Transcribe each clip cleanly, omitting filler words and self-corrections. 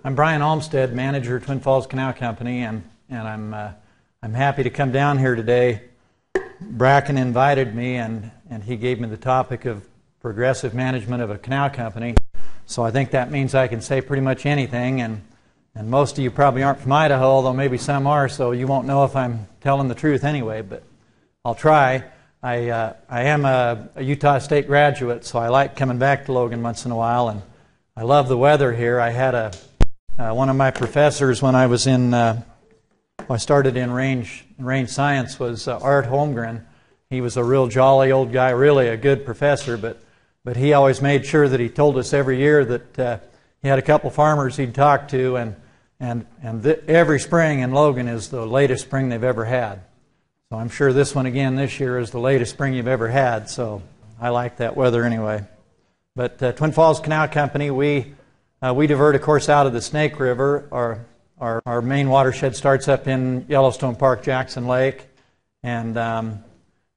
I'm Brian Olmsted, manager of Twin Falls Canal Company, and I'm happy to come down here today. Bracken invited me, and he gave me the topic of progressive management of a canal company. So I think that means I can say pretty much anything, and most of you probably aren't from Idaho, although maybe some are, so you won't know if I'm telling the truth anyway, but I'll try. I am a Utah State graduate, so I like coming back to Logan once in a while, and I love the weather here. I had one of my professors when I was I started in range science was Art Holmgren. He was a real jolly old guy, really a good professor, but he always made sure that he told us every year that he had a couple farmers he'd talk to, and every spring in Logan is the latest spring they've ever had. So I'm sure this one again this year is the latest spring you've ever had, so I like that weather anyway. But Twin Falls Canal Company, we divert, of course, out of the Snake River. Our main watershed starts up in Yellowstone Park, Jackson Lake, and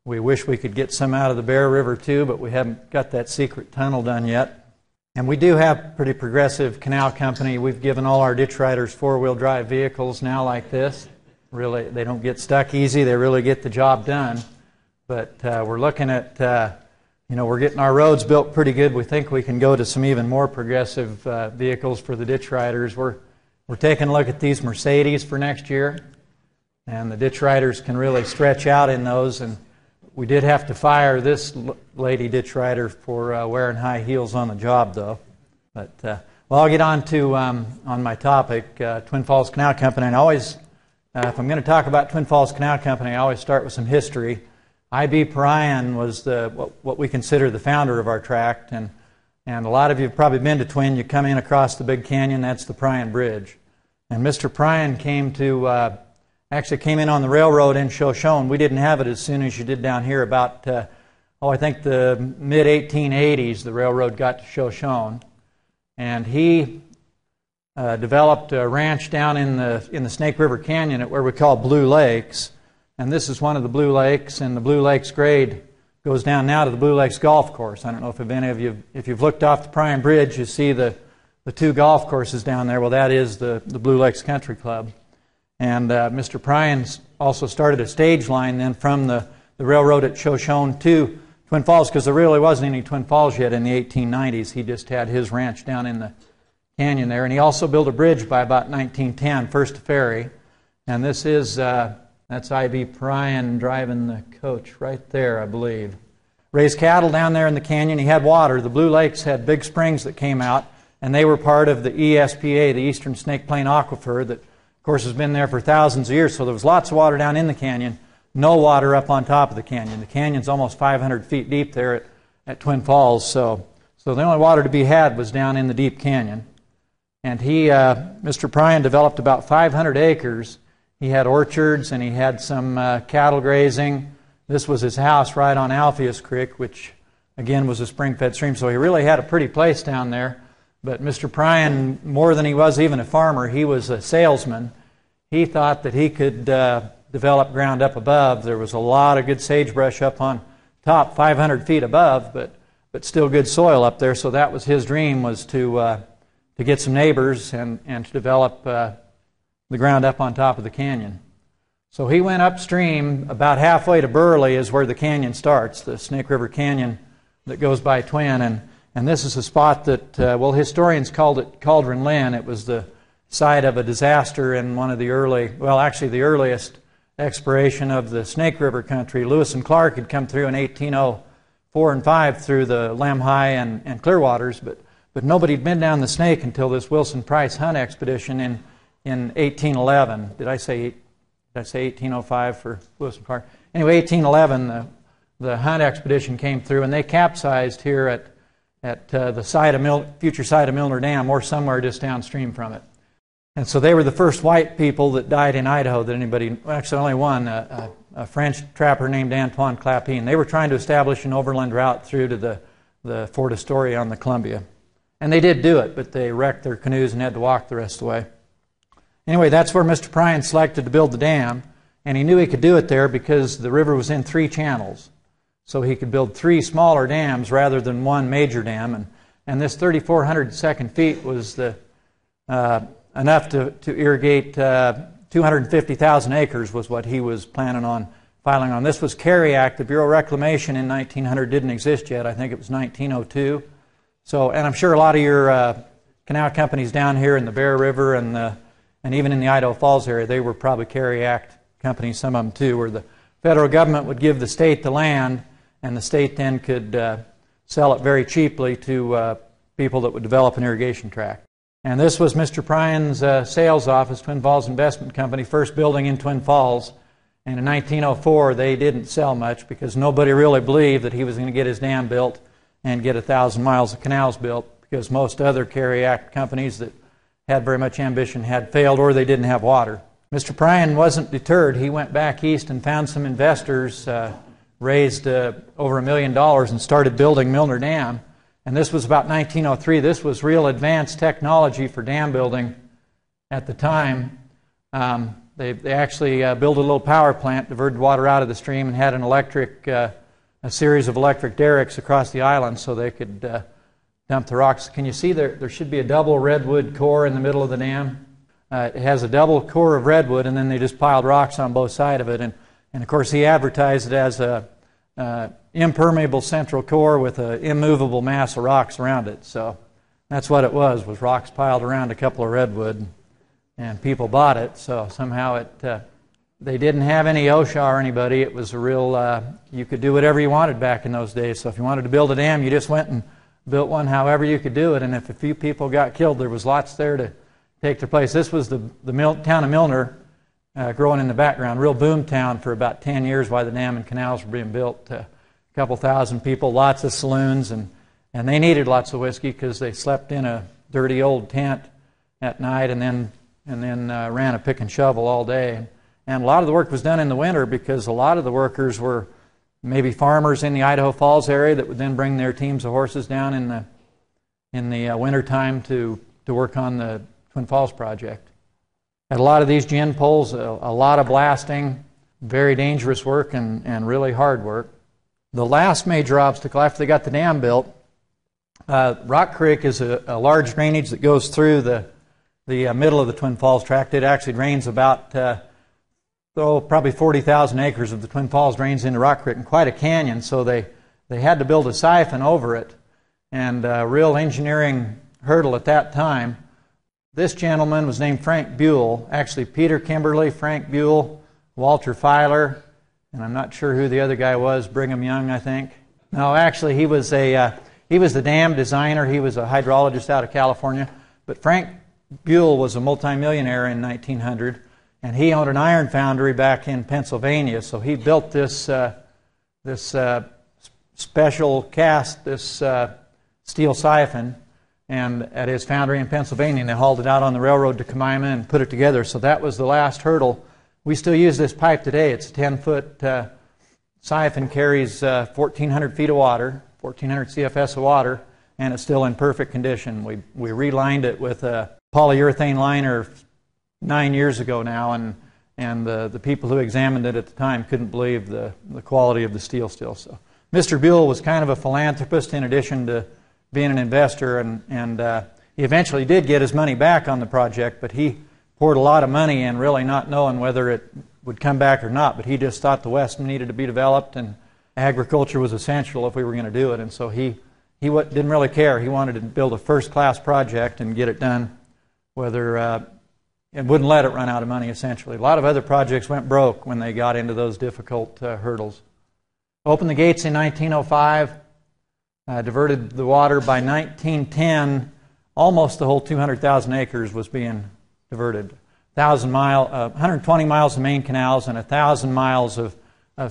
we wish we could get some out of the Bear River too, but we haven't got that secret tunnel done yet. And we do have pretty progressive canal company. We've given all our ditch riders four-wheel drive vehicles now like this. Really, they don't get stuck easy. They really get the job done. But we're looking at, we're getting our roads built pretty good. We think we can go to some even more progressive vehicles for the ditch riders. We're taking a look at these Mercedes for next year, and the ditch riders can really stretch out in those. And we did have to fire this lady ditch rider for wearing high heels on the job, though. But well, I'll get on to on my topic, Twin Falls Canal Company. And always, if I'm going to talk about Twin Falls Canal Company, I always start with some history. I.B. PERRINE was what we consider the founder of our tract, and a lot of you have probably been to Twin. You come in across the big canyon, that's the PERRINE Bridge. And Mr. PERRINE actually came in on the railroad in Shoshone. We didn't have it as soon as you did down here. About, I think the mid-1880s, the railroad got to Shoshone. And he developed a ranch down in the Snake River Canyon at where we call Blue Lakes. And this is one of the Blue Lakes, and the Blue Lakes grade goes down now to the Blue Lakes Golf Course. I don't know if any of you, if you've looked off the PERRINE Bridge, you see the two golf courses down there. Well, that is the Blue Lakes Country Club. And Mr. PERRINE also started a stage line then from the railroad at Shoshone to Twin Falls, because there really wasn't any Twin Falls yet in the 1890s. He just had his ranch down in the canyon there. And he also built a bridge by about 1910, first to ferry. And this is... that's I.B. PERRINE driving the coach right there, I believe. Raised cattle down there in the canyon. He had water. The Blue Lakes had big springs that came out, and they were part of the ESPA, the Eastern Snake Plain Aquifer, that, of course, has been there for thousands of years. So there was lots of water down in the canyon, no water up on top of the canyon. The canyon's almost 500 feet deep there at Twin Falls. So the only water to be had was down in the deep canyon. And Mr. PERRINE developed about 500 acres. He had orchards, and he had some cattle grazing. This was his house right on Alpheus Creek, which, again, was a spring-fed stream. So he really had a pretty place down there. But Mr. PERRINE, more than he was even a farmer, he was a salesman. He thought that he could develop ground up above. There was a lot of good sagebrush up on top, 500 feet above, but still good soil up there. So that was his dream, was to get some neighbors and to develop the ground up on top of the canyon. So he went upstream. About halfway to Burley is where the canyon starts, the Snake River Canyon that goes by Twin. And this is a spot that, historians called it Cauldron Lynn. It was the site of a disaster in one of the the earliest exploration of the Snake River country. Lewis and Clark had come through in 1804 and 5 through the Lamhi and Clearwaters, but nobody had been down the Snake until this Wilson Price Hunt expedition in 1811. Did I say 1805 for Lewis and Clark? Anyway, 1811, the Hunt expedition came through, and they capsized here at the future site of Milner Dam, or somewhere just downstream from it. And so they were the first white people that died in Idaho that anybody, actually only one, a French trapper named Antoine Clapine. They were trying to establish an overland route through to the Fort Astoria on the Columbia. And they did do it, but they wrecked their canoes and had to walk the rest of the way. Anyway, that's where Mr. PERRINE selected to build the dam, and he knew he could do it there because the river was in 3 channels. So he could build 3 smaller dams rather than one major dam, and this 3,400 second feet was the enough to irrigate 250,000 acres was what he was planning on filing on. This was CARE Act. The Bureau of Reclamation in 1900 didn't exist yet. I think it was 1902. So, and I'm sure a lot of your canal companies down here in the Bear River and even in the Idaho Falls area, they were probably CARE Act companies, some of them too, where the federal government would give the state the land, and the state then could sell it very cheaply to people that would develop an irrigation tract. And this was Mr. Pryan's sales office, Twin Falls Investment Company, first building in Twin Falls. And in 1904, they didn't sell much because nobody really believed that he was going to get his dam built and get 1,000 miles of canals built, because most other CARE Act companies that had very much ambition had failed, or they didn't have water. Mr. Pryan wasn't deterred. He went back east and found some investors, raised over $1 million, and started building Milner Dam. And this was about 1903. This was real advanced technology for dam building at the time. They actually built a little power plant, diverted water out of the stream, and had an electric, a series of electric derricks across the island so they could dump the rocks. Can you see there should be a double redwood core in the middle of the dam? It has a double core of redwood, and then they just piled rocks on both sides of it. And of course, he advertised it as a impermeable central core with an immovable mass of rocks around it. So that's what it was rocks piled around a couple of redwood, and people bought it. So somehow they didn't have any OSHA or anybody. It was a real, you could do whatever you wanted back in those days. So if you wanted to build a dam, you just went and built one however you could do it. And if a few people got killed, there was lots there to take their place. This was the town of Milner, growing in the background, real boom town for about 10 years while the dam and canals were being built. A couple thousand people, lots of saloons, and they needed lots of whiskey because they slept in a dirty old tent at night and then ran a pick and shovel all day. And a lot of the work was done in the winter because a lot of the workers were maybe farmers in the Idaho Falls area that would then bring their teams of horses down in the winter time to work on the Twin Falls project. At a lot of these gin poles, a lot of blasting, very dangerous work and really hard work. The last major obstacle after they got the dam built, Rock Creek is a large drainage that goes through the middle of the Twin Falls tract. It actually drains about probably 40,000 acres of the Twin Falls drains into Rock Creek, and quite a canyon. So they had to build a siphon over it, and a real engineering hurdle at that time. This gentleman was named Frank Buell. Actually, Peter Kimberly, Frank Buell, Walter Filer, and I'm not sure who the other guy was. Brigham Young, I think. No, actually, he was the dam designer. He was a hydrologist out of California. But Frank Buell was a multimillionaire in 1900, and he owned an iron foundry back in Pennsylvania. So he built this special cast, this steel siphon, and at his foundry in Pennsylvania, and they hauled it out on the railroad to Kaimana and put it together. So that was the last hurdle. We still use this pipe today. It's a 10-foot siphon, carries 1,400 feet of water, 1,400 CFS of water, and it's still in perfect condition. We relined it with a polyurethane liner 9 years ago now, and the people who examined it at the time couldn't believe the quality of the steel still. So Mr. Buell was kind of a philanthropist in addition to being an investor, and he eventually did get his money back on the project, but he poured a lot of money in, really not knowing whether it would come back or not. But he just thought the West needed to be developed, and agriculture was essential if we were going to do it. And so he didn't really care. He wanted to build a first-class project and get it done, whether and wouldn't let it run out of money, essentially. A lot of other projects went broke when they got into those difficult hurdles. Opened the gates in 1905, diverted the water. By 1910, almost the whole 200,000 acres was being diverted. 120 miles of main canals and 1,000 miles of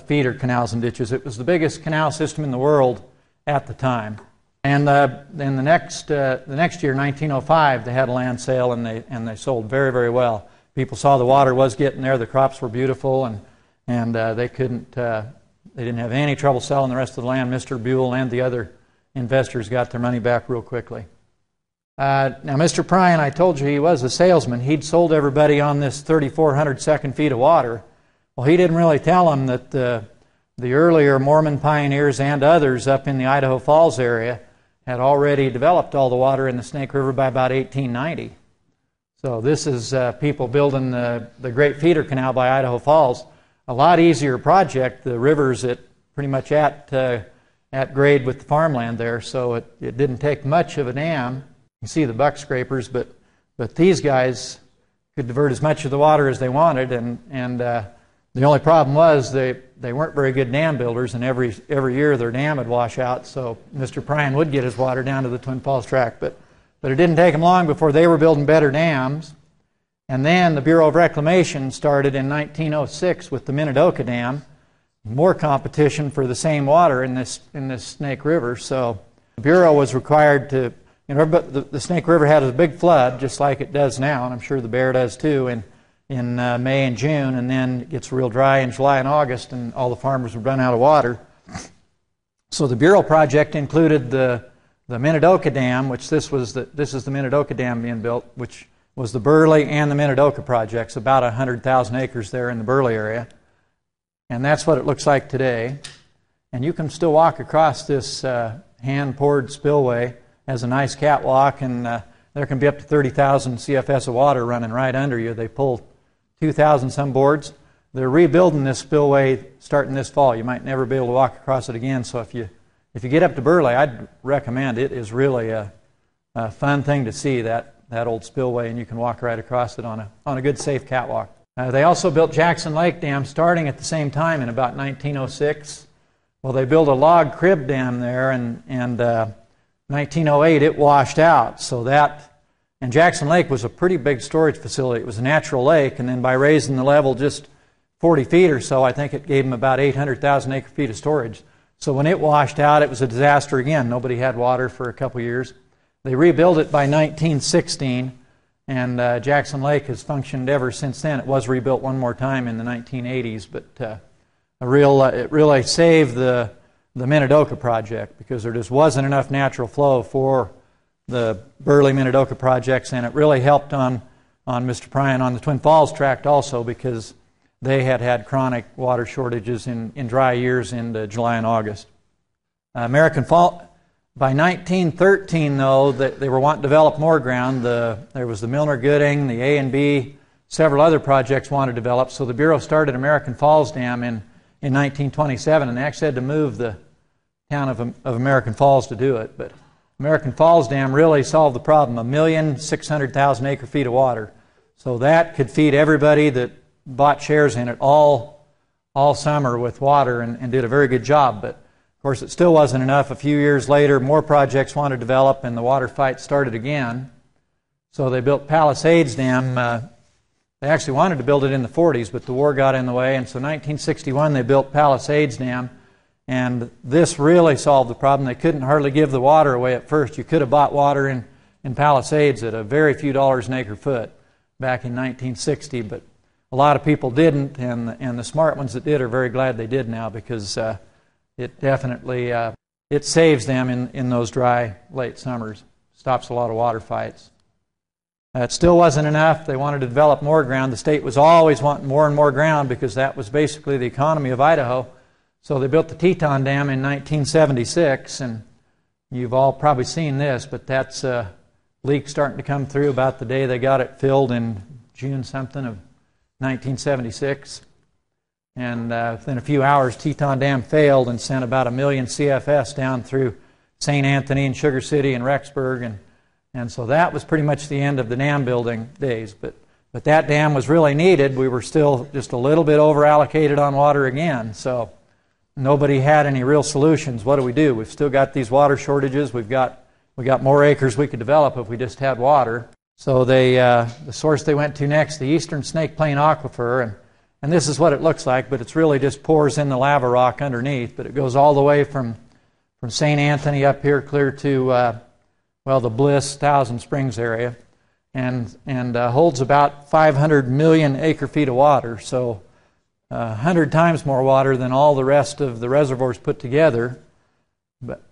feeder canals and ditches. It was the biggest canal system in the world at the time. And then the next year, 1905, they had a land sale, and they sold very, very well. People saw the water was getting there, the crops were beautiful, and they didn't have any trouble selling the rest of the land. Mr. Buell and the other investors got their money back real quickly. Now, Mr. Pryan, I told you he was a salesman. He'd sold everybody on this 3,400 second feet of water. Well, he didn't really tell them that the earlier Mormon pioneers and others up in the Idaho Falls area had already developed all the water in the Snake River by about 1890. So this is people building the Great Feeder Canal by Idaho Falls. A lot easier project. The river's pretty much at grade with the farmland there, so it didn't take much of a dam. You can see the buck scrapers, but these guys could divert as much of the water as they wanted, and the only problem was they weren't very good dam builders, and every year their dam would wash out, so Mr. Perrine would get his water down to the Twin Falls tract, but it didn't take them long before they were building better dams. And then the Bureau of Reclamation started in 1906 with the MINIDOKA Dam. More competition for the same water in this Snake River. So the Bureau was required to, the Snake River had a big flood just like it does now, and I'm sure the Bear does too, in May and June, and then it gets real dry in July and August, and all the farmers would run out of water. So the Bureau project included the MINIDOKA Dam, which this is the MINIDOKA Dam being built, which was the Burley and the MINIDOKA projects, about 100,000 acres there in the Burley area. And that's what it looks like today. And you can still walk across this hand-poured spillway as a nice catwalk, and there can be up to 30,000 CFS of water running right under you. They pull 2,000 some boards. They're rebuilding this spillway starting this fall. You might never be able to walk across it again, so if you get up to Burley, I'd recommend it. It is really a fun thing to see, that old spillway, and you can walk right across it on a good, safe catwalk. They also built Jackson Lake Dam starting at the same time in about 1906. Well, they built a log crib dam there, and 1908 it washed out. So and Jackson Lake was a pretty big storage facility. It was a natural lake, and then by raising the level just 40 feet or so, I think it gave them about 800,000 acre-feet of storage. So when it washed out, it was a disaster again. Nobody had water for a couple years. They rebuilt it by 1916, and Jackson Lake has functioned ever since then. It was rebuilt one more time in the 1980s, but it really saved the MINIDOKA project, because there just wasn't enough natural flow for the Burley MINIDOKA projects, and it really helped on Mr. Perrine on the Twin Falls tract also, because they had chronic water shortages in dry years into July and August. By 1913, though, they were wanting to develop more ground. There was the Milner-Gooding, the A&B, several other projects wanted to develop, so the Bureau started American Falls Dam in 1927, and they actually had to move the town of American Falls to do it. But American Falls Dam really solved the problem, 1,600,000 acre-feet of water. So that could feed everybody that bought shares in it all summer with water, and did a very good job. But of course, it still wasn't enough. A few years later, more projects wanted to develop, and the water fight started again. So they built Palisades Dam. They actually wanted to build it in the 40s, but the war got in the way, and so 1961 they built Palisades Dam, and this really solved the problem. They couldn't hardly give the water away at first. You could have bought water in Palisades at a very few dollars an acre-foot back in 1960, but a lot of people didn't, and the smart ones that did are very glad they did now, because it definitely it saves them in those dry late summers. Stops a lot of water fights. It still wasn't enough. They wanted to develop more ground. The state was always wanting more and more ground, because that was basically the economy of Idaho. So they built the TETON Dam in 1976, and you've all probably seen this, but that's a leak starting to come through about the day they got it filled in June something of 1976. And within a few hours, Teton Dam failed and sent about 1 million CFS down through St. Anthony and Sugar City and Rexburg, and so that was pretty much the end of the dam building days. But that dam was really needed. We were still just a little bit over allocated on water again, so nobody had any real solutions. What do? We've still got these water shortages. We got more acres we could develop if we just had water. So the source they went to next, the Eastern Snake Plain Aquifer, and this is what it looks like, but it's really just pours in the lava rock underneath. But it goes all the way from St. Anthony up here clear to the Bliss, Thousand Springs area, and holds about 500 million acre-feet of water. So 100 times more water than all the rest of the reservoirs put together.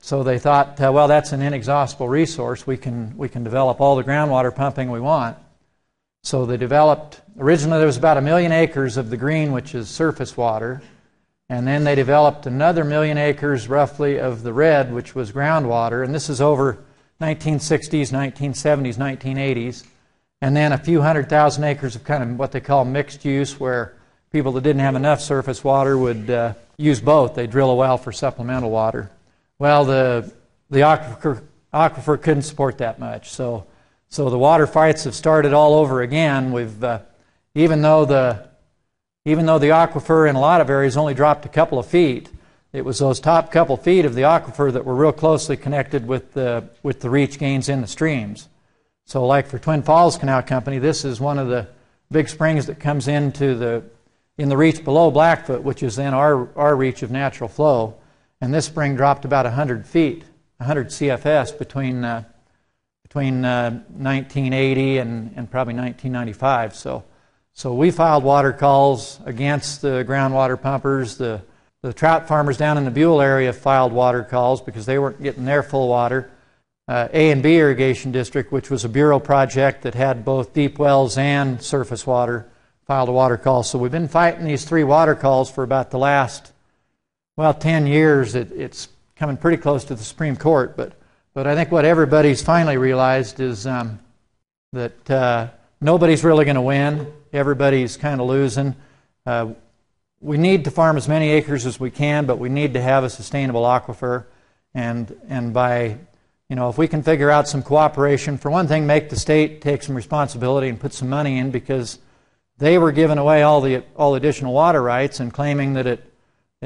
So they thought, well, that's an inexhaustible resource. We can develop all the groundwater pumping we want. So they developed, originally there was about 1 million acres of the green, which is surface water, and then they developed another 1 million acres roughly of the red, which was groundwater, and this is over 1960s, 1970s, 1980s. and then a few 100,000 acres of kind of what they call mixed use, where people that didn't have enough surface water would use both. They drill a well for supplemental water. Well, the aquifer couldn't support that much, so the water fights have started all over again. We've even though the aquifer in a lot of areas only dropped a couple of feet, it was those top couple feet of the aquifer that were real closely connected with the reach gains in the streams. So like for Twin Falls Canal Company, this is one of the big springs that comes into in the reach below Blackfoot, which is then our reach of natural flow. And this spring dropped about 100 feet, 100 CFS between 1980 and probably 1995. So we filed water calls against the groundwater pumpers. The trout farmers down in the Buell area filed water calls because they weren't getting their full water. A and B Irrigation District, which was a Bureau project that had both deep wells and surface water, filed a water call. So we've been fighting these 3 water calls for about the last, 10 years. It's coming pretty close to the Supreme Court. But I think what everybody's finally realized is that nobody's really going to win. Everybody's kind of losing. We need to farm as many acres as we can, but we need to have a sustainable aquifer. And by, if we can figure out some cooperation, for one thing, make the state take some responsibility and put some money in, because they were giving away all additional water rights and claiming that it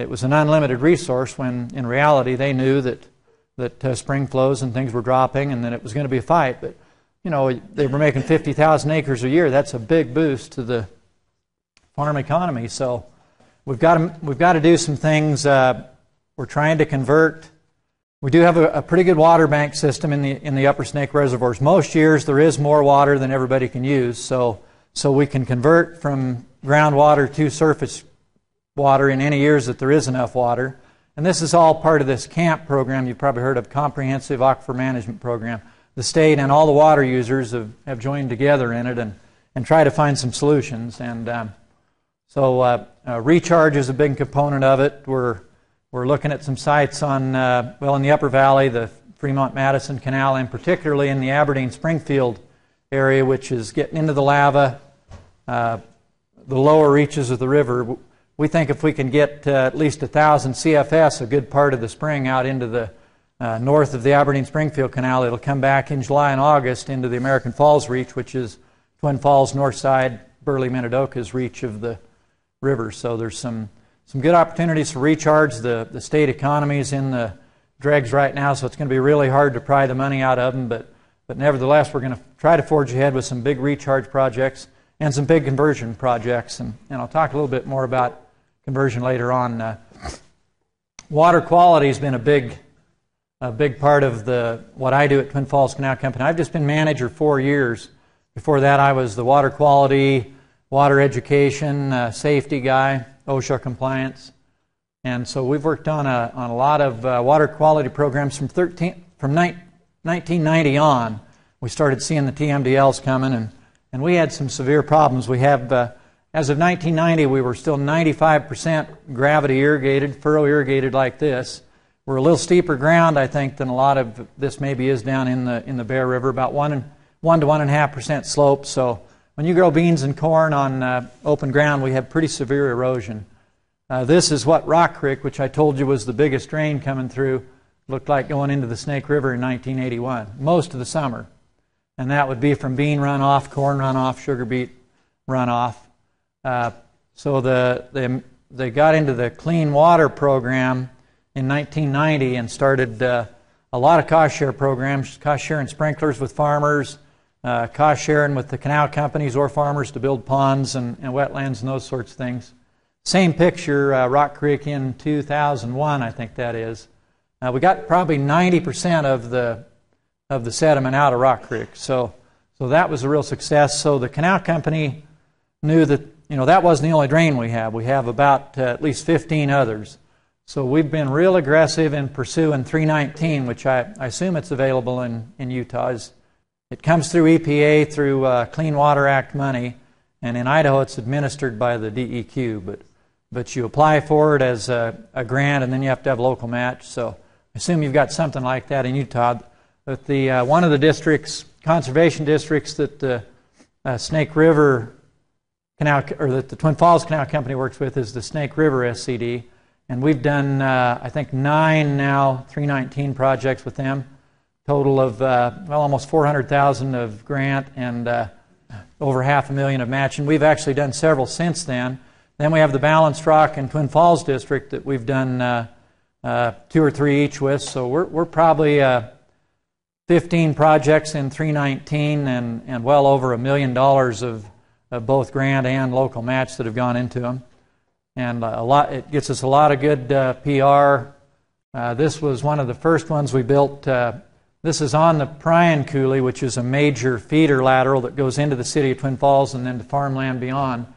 was an unlimited resource, when in reality they knew that spring flows and things were dropping and that it was going to be a fight. But they were making 50,000 acres a year. That's a big boost to the farm economy. So we've got to do some things. We're trying to convert. We do have a pretty good water bank system in the Upper Snake reservoirs. Most years there is more water than everybody can use, so we can convert from groundwater to surface water in any years that there is enough water. And this is all part of this CAMP program you've probably heard of, Comprehensive Aquifer Management Program. The state and all the water users have joined together in it and try to find some solutions. And so recharge is a big component of it. We're looking at some sites on, in the Upper Valley, the Fremont-Madison Canal, and particularly in the Aberdeen-Springfield area, which is getting into the lava, the lower reaches of the river. We think if we can get at least 1,000 CFS, a good part of the spring, out into the north of the Aberdeen-Springfield Canal, it'll come back in July and August into the American Falls Reach, which is Twin Falls north side, Burley-Minidoka's reach of the river. So there's some good opportunities for recharge. The state economy is in the dregs right now, so it's going to be really hard to pry the money out of them. But nevertheless, we're going to try to forge ahead with some big recharge projects and some big conversion projects. And I'll talk a little bit more about conversion later on. Water quality has been a big part of what I do at Twin Falls Canal Company. I've just been manager 4 years. Before that, I was the water quality, water education, safety guy, OSHA compliance. And so we've worked on a lot of water quality programs from 1990 on. We started seeing the TMDLs coming, and we had some severe problems. We have, as of 1990, we were still 95% gravity irrigated, furrow irrigated like this. We're a little steeper ground, I think, than a lot of this maybe is down in the Bear River, about 1 to 1.5% slope. So when you grow beans and corn on open ground, we have pretty severe erosion. This is what Rock Creek, which I told you was the biggest drain coming through, looked like going into the Snake River in 1981, most of the summer. And that would be from bean runoff, corn runoff, sugar beet runoff. So they got into the clean water program in 1990 and started a lot of cost share programs, cost sharing sprinklers with farmers, cost sharing with the canal companies or farmers to build ponds and wetlands and those sorts of things. Same picture, Rock Creek in 2001, I think that is. We got probably 90% of the sediment out of Rock Creek, so that was a real success. So the canal company knew that that wasn't the only drain we have. We have about at least 15 others. So we've been real aggressive in pursuing 319, which I assume it's available in Utah. It comes through EPA through Clean Water Act money, and in Idaho it's administered by the DEQ. But you apply for it as a grant, and then you have to have a local match. So I assume you've got something like that in Utah. But one of the districts, conservation districts that Snake River Canal, or that the Twin Falls Canal Company works with, is the Snake River SCD. And we've done, I think, 9 now, 319 projects with them. Total of, well, almost $400,000 of grant and over $500,000 of matching. We've actually done several since then. Then we have the Balanced Rock and Twin Falls District that we've done 2 or 3 each with. So we're probably 15 projects in 319 and well over $1 million of both grant and local match that have gone into them. And it gets us a lot of good PR. This was one of the first ones we built. This is on the PERRINE coulee, which is a major feeder lateral that goes into the city of Twin Falls and then to farmland beyond.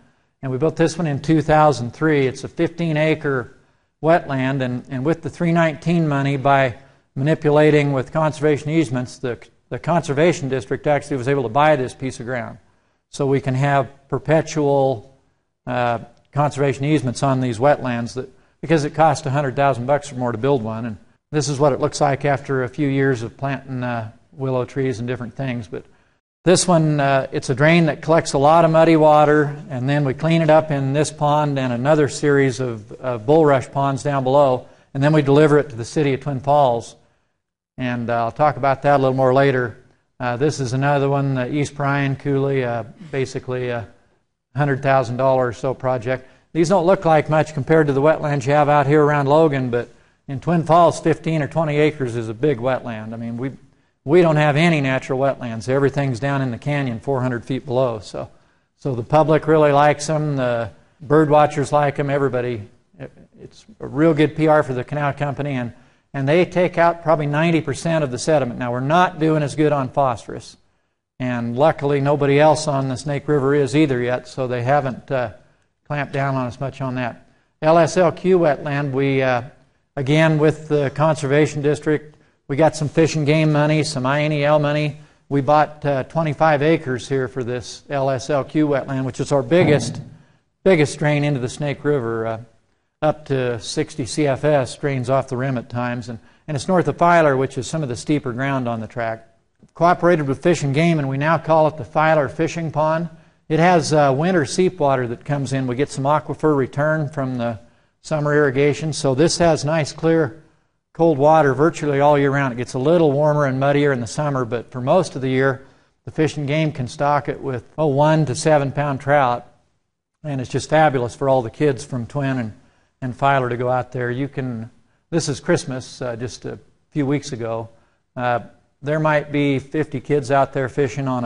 And we built this one in 2003. It's a 15-acre wetland, and with the 319 money, by manipulating with conservation easements, the conservation district actually was able to buy this piece of ground. So we can have perpetual conservation easements on these wetlands, because it cost $100,000 or more to build one. And this is what it looks like after a few years of planting willow trees and different things. But this one, it's a drain that collects a lot of muddy water, and then we clean it up in this pond and another series of bulrush ponds down below, and then we deliver it to the city of Twin Falls. And I'll talk about that a little more later. This is another one, the East PERRINE coulee, basically a $100,000 or so project. These don't look like much compared to the wetlands you have out here around Logan, but in Twin Falls, 15 or 20 acres is a big wetland. I mean, we don't have any natural wetlands. Everything's down in the canyon 400 feet below. So the public really likes them. The bird watchers like them. Everybody. It's a real good PR for the canal company, and they take out probably 90% of the sediment. Now, we're not doing as good on phosphorus, and luckily nobody else on the Snake River is either yet, so they haven't clamped down on us much on that. LSLQ wetland, we, again, with the Conservation District, we got some fish and game money, some INEL money. We bought 25 acres here for this LSLQ wetland, which is our biggest drain into the Snake River. Up to 60 CFS drains off the rim at times, and it's north of Filer, which is some of the steeper ground on the track. Cooperated with Fish and Game, and we now call it the Filer Fishing Pond. It has winter seep water that comes in. We get some aquifer return from the summer irrigation, so this has nice, clear, cold water virtually all year round. It gets a little warmer and muddier in the summer, but for most of the year, the Fish and Game can stock it with 1 to 7 pound trout, and it's just fabulous for all the kids from Twin and Filer to go out there. This is Christmas, just a few weeks ago. There might be 50 kids out there fishing on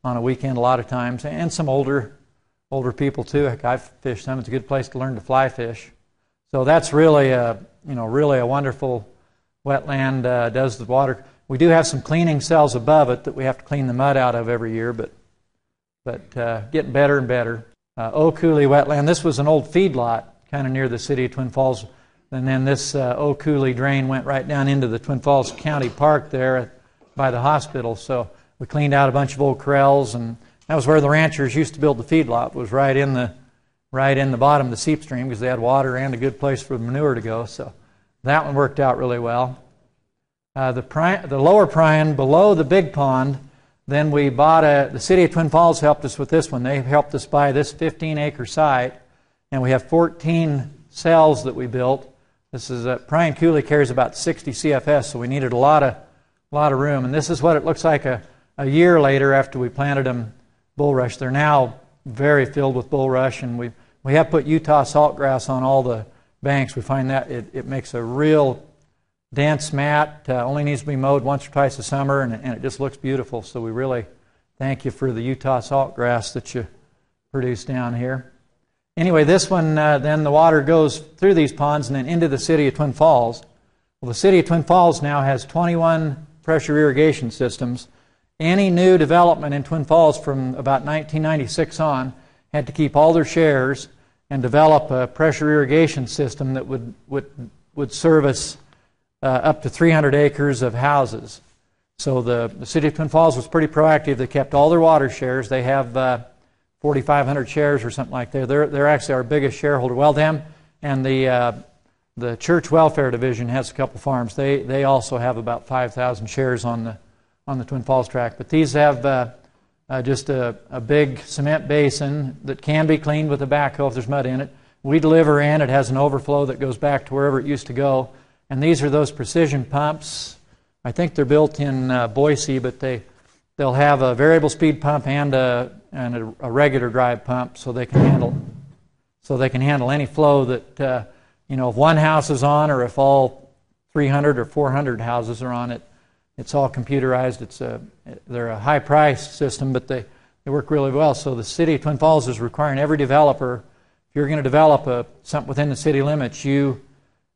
a weekend a lot of times, and some older people too. Heck, I've fished some. It's a good place to learn to fly fish. So that's really a wonderful wetland. Does the water. We do have some cleaning cells above it that we have to clean the mud out of every year, but getting better and better. Eau Coulee wetland. This was an old feedlot kind of near the city of Twin Falls. And then this Eau Coulee drain went right down into the Twin Falls County Park there by the hospital. So we cleaned out a bunch of old corrals, and that was where the ranchers used to build the feedlot, was right in the bottom of the seep stream, because they had water and a good place for the manure to go. So that one worked out really well. The lower PERRINE below the big pond, then we bought the city of Twin Falls helped us with this one. They helped us buy this 15-acre site, and we have 14 cells that we built. This is PERRINE coulee carries about 60 CFS, so we needed a lot of room. And this is what it looks like a year later after we planted them bulrush. They're now very filled with bulrush, and we have put Utah saltgrass on all the banks. We find that it makes a real dense mat. Only needs to be mowed once or twice a summer, and it just looks beautiful. So we really thank you for the Utah saltgrass that you produce down here. Anyway, this one, then the water goes through these ponds and then into the city of Twin Falls. Well, the city of Twin Falls now has 21 pressure irrigation systems. Any new development in Twin Falls from about 1996 on had to keep all their shares and develop a pressure irrigation system that would service up to 300 acres of houses. So the city of Twin Falls was pretty proactive. They kept all their water shares. They have 4,500 shares or something like that. They're actually our biggest shareholder. Well, them and the church welfare division has a couple farms. They also have about 5,000 shares on the Twin Falls tract. But these have just a big cement basin that can be cleaned with a backhoe if there's mud in it. We deliver in. It has an overflow that goes back to wherever it used to go. And these are those precision pumps. I think they're built in Boise, but they'll have a variable speed pump and a regular drive pump, so they can handle any flow that if one house is on, or if all 300 or 400 houses are on it. It's all computerized. They're a high-priced system, but they work really well. So the city of Twin Falls is requiring every developer, if you're going to develop something within the city limits,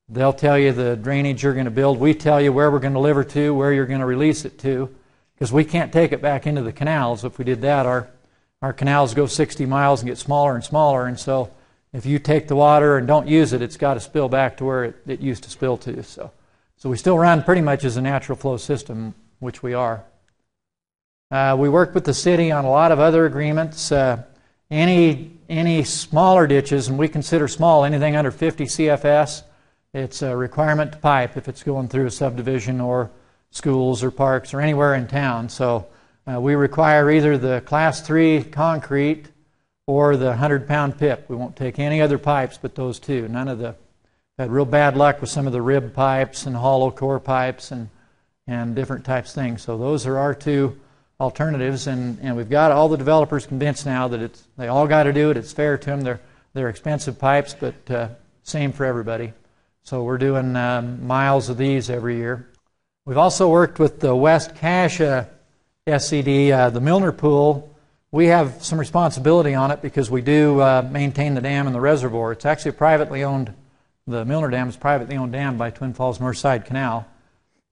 they'll tell you the drainage you're going to build. We tell you where we're going to deliver to, where you're going to release it to, because we can't take it back into the canals. If we did that, our canals go 60 miles and get smaller and smaller, and so if you take the water and don't use it, it's got to spill back to where it used to spill to. So we still run pretty much as a natural flow system, which we are. We work with the city on a lot of other agreements. Any smaller ditches, and we consider small anything under 50 CFS, it's a requirement to pipe if it's going through a subdivision or schools or parks or anywhere in town. So we require either the Class 3 concrete or the 100-pound PIP. We won't take any other pipes but those two. Had real bad luck with some of the rib pipes and hollow core pipes and different types of things. So those are our two alternatives, and we've got all the developers convinced now that they all got to do it. It's fair to them. They're expensive pipes, but same for everybody. So we're doing miles of these every year. We've also worked with the West Cache SCD, the Milner Pool. We have some responsibility on it because we do maintain the dam and the reservoir. It's actually privately owned. The Milner Dam is a privately owned dam by Twin Falls Northside Canal.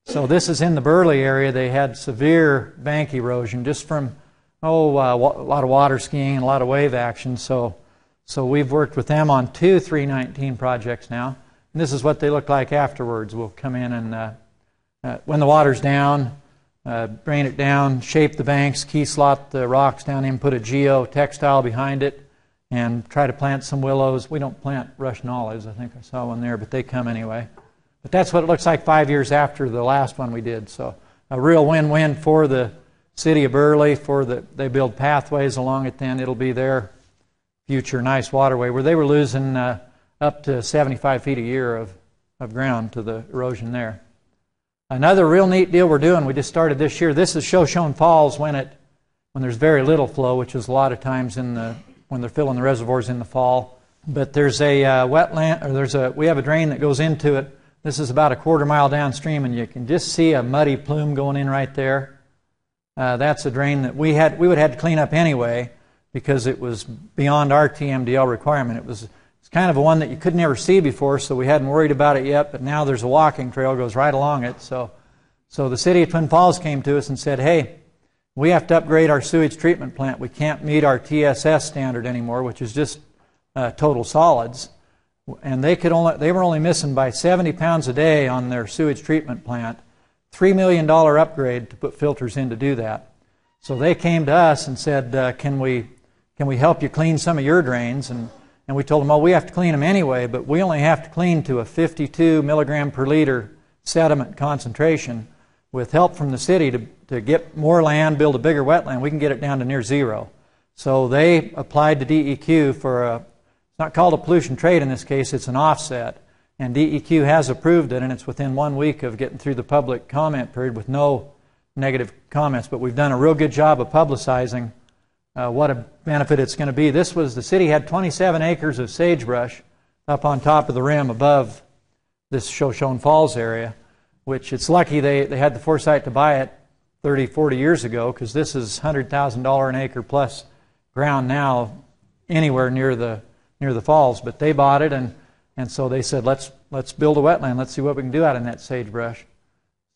So this is in the Burley area. They had severe bank erosion just from a lot of water skiing and a lot of wave action. So we've worked with them on 2 319 projects now. And this is what they look like afterwards. We'll come in and when the water's down, drain it down, shape the banks, key slot the rocks down in, put a geotextile behind it, and try to plant some willows. We don't plant Russian olives. I think I saw one there, but they come anyway. But that's what it looks like 5 years after the last one we did. So a real win-win for the city of Burley. They build pathways along it then. It'll be their future nice waterway, where they were losing up to 75 feet a year of ground to the erosion there. Another real neat deal we're doing, we just started this year. This is Shoshone Falls when there's very little flow, which is a lot of times when they're filling the reservoirs in the fall. But there's a wetland, or we have a drain that goes into it. This is about a quarter mile downstream, and you can just see a muddy plume going in right there. That's a drain that we would have to clean up anyway because it was beyond our TMDL requirement. It's kind of a one that you could never see before, so we hadn't worried about it yet, but now there's a walking trail goes right along it. So the city of Twin Falls came to us and said, hey, we have to upgrade our sewage treatment plant. We can't meet our TSS standard anymore, which is just total solids. And they were only missing by 70 pounds a day on their sewage treatment plant. $3 million upgrade to put filters in to do that. So they came to us and said, can we help you clean some of your drains? And we told them, well, we have to clean them anyway, but we only have to clean to a 52 milligram per liter sediment concentration. With help from the city to get more land, build a bigger wetland, we can get it down to near zero. So they applied to DEQ for it's not called a pollution trade in this case, it's an offset. And DEQ has approved it, and it's within 1 week of getting through the public comment period with no negative comments. But we've done a real good job of publicizing what a benefit it's going to be. The city had 27 acres of sagebrush up on top of the rim above this Shoshone Falls area, which it's lucky they had the foresight to buy it 30, 40 years ago, because this is $100,000 an acre plus ground now anywhere near the falls. But they bought it, and so they said, let's build a wetland. Let's see what we can do out in that sagebrush.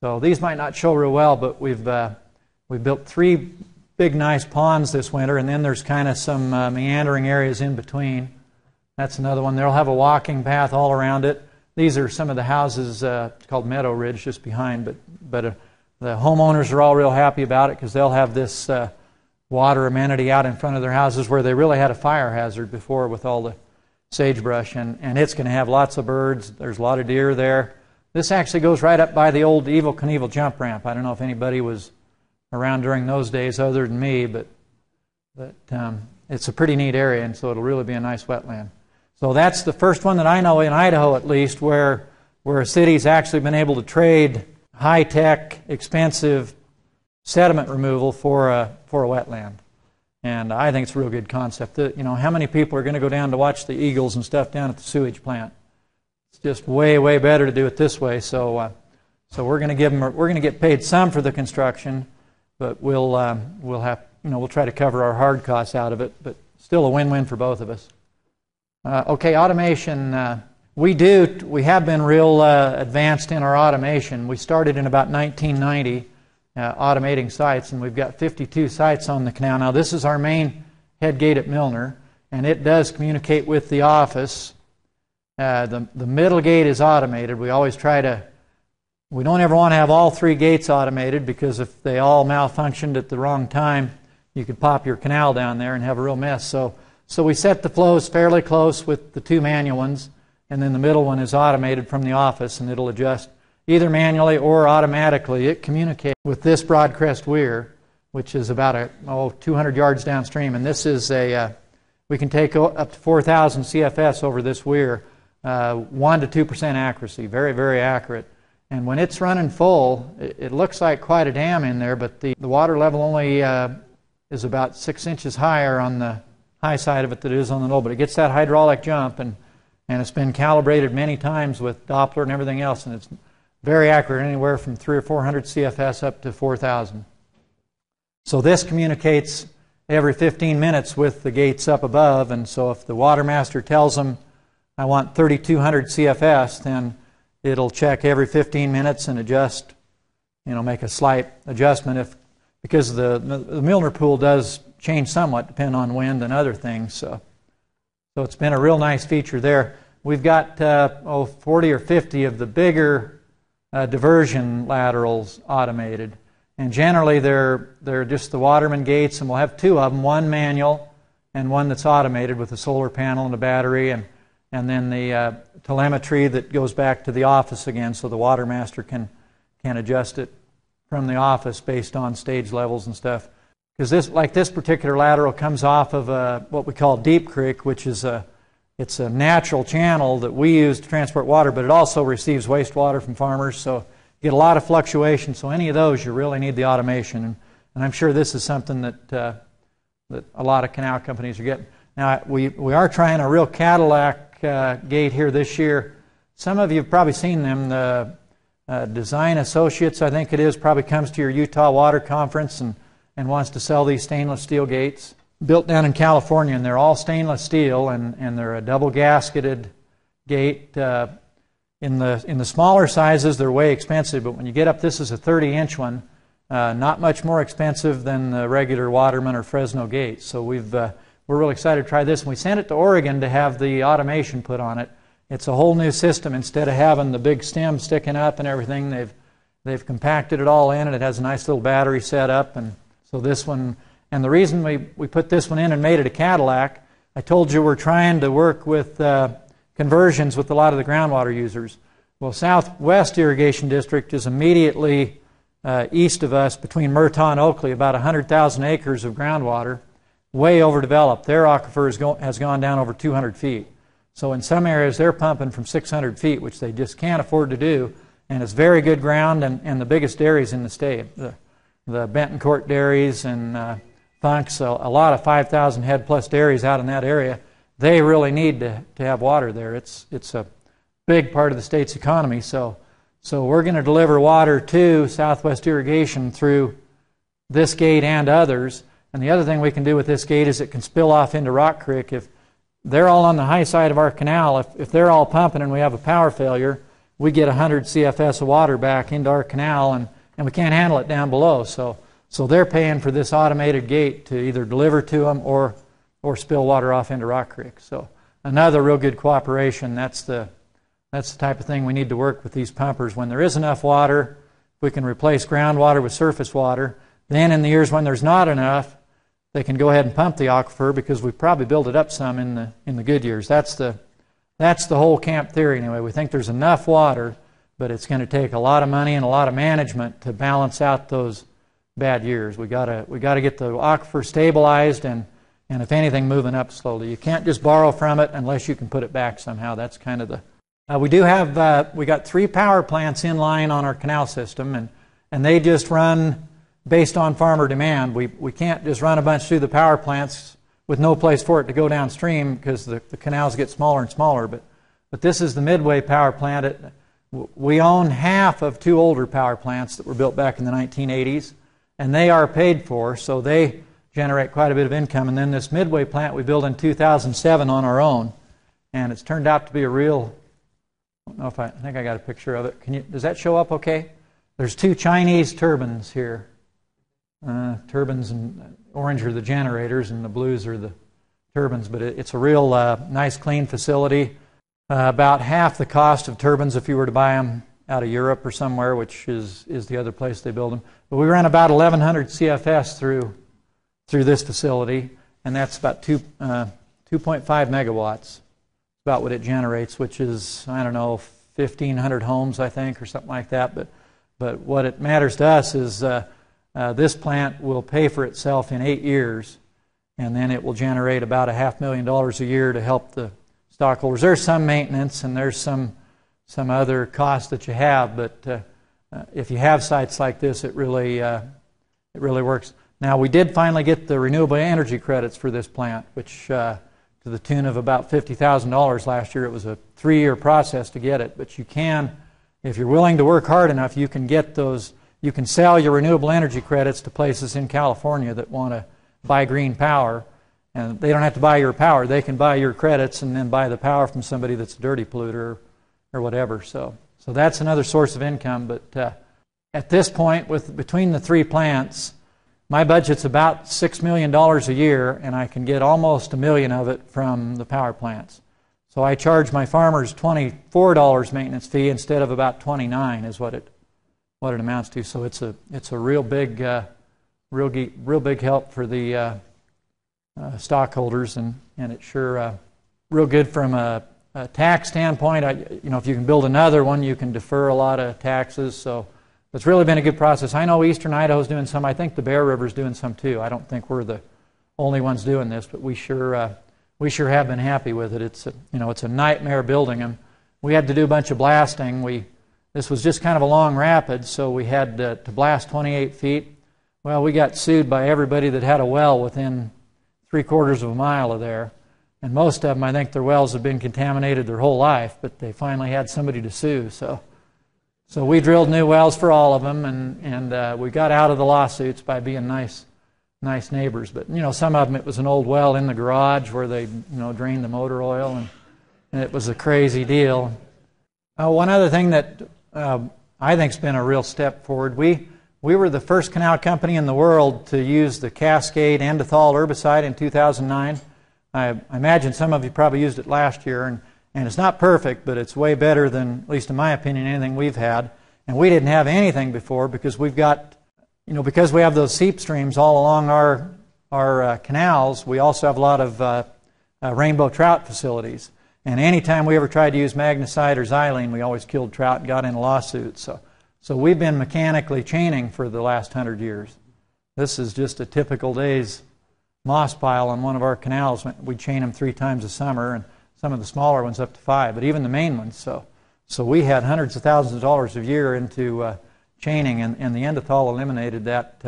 So these might not show real well, but we've built 3 big nice ponds this winter, and then there's kind of some meandering areas in between. That's another one. They'll have a walking path all around it. These are some of the houses called Meadow Ridge just behind, but the homeowners are all real happy about it because they'll have this water amenity out in front of their houses where they really had a fire hazard before with all the sagebrush, and it's going to have lots of birds. There's a lot of deer there. This actually goes right up by the old Evel Knievel jump ramp. I don't know if anybody was around during those days other than me, but it's a pretty neat area, and so it'll really be a nice wetland. So that's the first one that I know in Idaho, at least, where a city's actually been able to trade high-tech, expensive sediment removal for a wetland. And I think it's a real good concept. You know, how many people are going to go down to watch the eagles and stuff down at the sewage plant? It's just way, way better to do it this way. So we're going to give them. We're going to get paid some for the construction, but we'll try to cover our hard costs out of it. But still a win-win for both of us. Okay, automation. We have been real advanced in our automation. We started in about 1990 automating sites, and we've got 52 sites on the canal. Now, this is our main head gate at Milner, and it does communicate with the office. The middle gate is automated. We always try to. We don't ever want to have all three gates automated, because if they all malfunctioned at the wrong time, you could pop your canal down there and have a real mess. So we set the flows fairly close with the two manual ones, and then the middle one is automated from the office, and it'll adjust either manually or automatically. It communicates with this Broadcrest weir, which is about 200 yards downstream, and this is we can take up to 4,000 CFS over this weir, 1 to 2% accuracy, very, very accurate. And when it's running full, it looks like quite a dam in there, but the water level only is about 6 inches higher on the high side of it than it is on the low, but it gets that hydraulic jump, and it's been calibrated many times with Doppler and everything else, and it's very accurate, anywhere from 300 or 400 CFS up to 4,000. So this communicates every 15 minutes with the gates up above, and so if the water master tells them, I want 3,200 CFS, then it'll check every 15 minutes and adjust, make a slight adjustment because the Milner pool does change somewhat depending on wind and other things. So it's been a real nice feature there. We've got 40 or 50 of the bigger diversion laterals automated, and generally they're just the Waterman gates, and we'll have two of them, one manual and one that's automated with a solar panel and a battery, and then the telemetry that goes back to the office again, so the water master can adjust it from the office based on stage levels and stuff. Because this particular lateral comes off of what we call Deep Creek, which is it's a natural channel that we use to transport water, but it also receives wastewater from farmers, so you get a lot of fluctuation. So any of those, you really need the automation, and I'm sure this is something that a lot of canal companies are getting. Now we are trying a real Cadillac gate here this year. Some of you have probably seen them. The Design Associates, I think it is, probably comes to your Utah Water Conference and wants to sell these stainless steel gates. Built down in California, and they're all stainless steel, and they're a double gasketed gate. In the smaller sizes, they're way expensive, but when you get up, this is a 30-inch one, not much more expensive than the regular Waterman or Fresno gate. So we're really excited to try this, and we sent it to Oregon to have the automation put on it. It's a whole new system. Instead of having the big stem sticking up and everything, they've compacted it all in, and it has a nice little battery set up. And so this one, and the reason we put this one in and made it a Cadillac, I told you we're trying to work with conversions with a lot of the groundwater users. Well, Southwest Irrigation District is immediately east of us, between Murtaugh and Oakley, about 100,000 acres of groundwater, way overdeveloped. Their aquifer has gone down over 200 feet. So in some areas, they're pumping from 600 feet, which they just can't afford to do, and it's very good ground, and the biggest dairies in the state. The Bentoncourt dairies and Funks, a lot of 5,000 head plus dairies out in that area, they really need to have water there. It's a big part of the state's economy. So we're going to deliver water to Southwest Irrigation through this gate and others. And the other thing we can do with this gate is it can spill off into Rock Creek. If they're all on the high side of our canal, if they're all pumping and we have a power failure, we get 100 CFS of water back into our canal, and we can't handle it down below. So they're paying for this automated gate to either deliver to them or spill water off into Rock Creek. So another real good cooperation. That's the type of thing we need to work with these pumpers. When there is enough water, we can replace groundwater with surface water. Then in the years when there's not enough, they can go ahead and pump the aquifer, because we've probably built it up some in the good years. That's the whole camp theory anyway. We think there's enough water, but it's going to take a lot of money and a lot of management to balance out those bad years. We got to get the aquifer stabilized and and if anything, moving up slowly. You can't just borrow from it unless you can put it back somehow. That's kind of the... we do have, we got 3 power plants in line on our canal system, and they just run based on farmer demand. We can't just run a bunch through the power plants with no place for it to go downstream because the canals get smaller and smaller. But this is the Midway power plant. We own half of 2 older power plants that were built back in the 1980s, and they are paid for, so they generate quite a bit of income. And then this Midway plant we built in 2007 on our own, and it's turned out to be a real... I don't know if I think I got a picture of it. Does that show up okay? There's 2 Chinese turbines here. Turbines, and orange are the generators and the blues are the turbines, but it's a real nice clean facility. About half the cost of turbines if you were to buy them out of Europe or somewhere, which is the other place they build them. But we run about 1,100 CFS through this facility, and that's about 2.5 megawatts. About what it generates, which is, I don't know, 1,500 homes, I think, or something like that. But what it matters to us is this plant will pay for itself in 8 years, and then it will generate about $500,000 a year to help the stockholders. There's some maintenance and there's some other costs that you have, but if you have sites like this, it really works. Now, we did finally get the renewable energy credits for this plant, which to the tune of about $50,000 last year. It was a 3-year process to get it, but you can, if you're willing to work hard enough, you can get those. You can sell your renewable energy credits to places in California that want to buy green power, and they don't have to buy your power. They can buy your credits and then buy the power from somebody that's a dirty polluter or whatever. So that's another source of income. But at this point, between the 3 plants, my budget's about $6 million a year, and I can get almost $1 million of it from the power plants. So I charge my farmers $24 maintenance fee instead of about $29 is what it amounts to. So it's a real big help for the stockholders, and it's sure real good from a tax standpoint. If you can build another one, you can defer a lot of taxes. So it's really been a good process. I know Eastern Idaho's doing some. I think the Bear River's doing some too. I don't think we're the only ones doing this, but we sure have been happy with it. It's a nightmare building them. We had to do a bunch of blasting. This was just kind of a long rapid, so we had to blast 28 feet. Well, we got sued by everybody that had a well within 3/4 of a mile of there, and most of them, I think their wells have been contaminated their whole life, but they finally had somebody to sue. So we drilled new wells for all of them, and we got out of the lawsuits by being nice neighbors. But some of them, it was an old well in the garage where they drained the motor oil, and it was a crazy deal. One other thing that I think's been a real step forward. We were the first canal company in the world to use the CASCADE ENDOTHALL herbicide in 2009. I imagine some of you probably used it last year, and it's not perfect, but it's way better than, at least in my opinion, anything we've had. And we didn't have anything before because we've got, because we have those seep streams all along our canals. We also have a lot of rainbow trout facilities. And anytime we ever tried to use magnesite or xylene, we always killed trout and got in a lawsuit. So we've been mechanically chaining for the last 100 years. This is just a typical day's moss pile on one of our canals. We chain them 3 times a summer, and some of the smaller ones up to 5, but even the main ones. So we had hundreds of thousands of dollars a year into chaining, and the ENDOTHALL eliminated that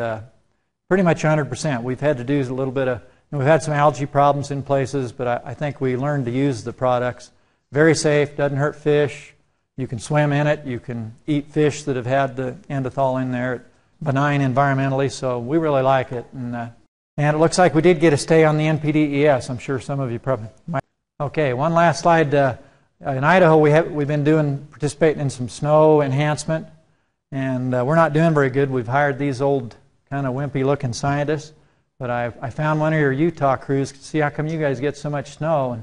pretty much 100%. We've had to do a little bit of... We've had some algae problems in places, but I think we learned to use the products. Very safe, doesn't hurt fish. You can swim in it. You can eat fish that have had the ENDOTHALL in there. Benign environmentally, so we really like it. And it looks like we did get a stay on the NPDES. I'm sure some of you probably might. Okay, one last slide. In Idaho, we've been participating in some snow enhancement, and we're not doing very good. We've hired these old kind of wimpy-looking scientists. But I found one of your Utah crews to see how come you guys get so much snow. And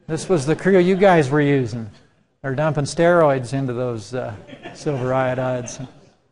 this was the crew you guys were using. They're dumping steroids into those silver iodides.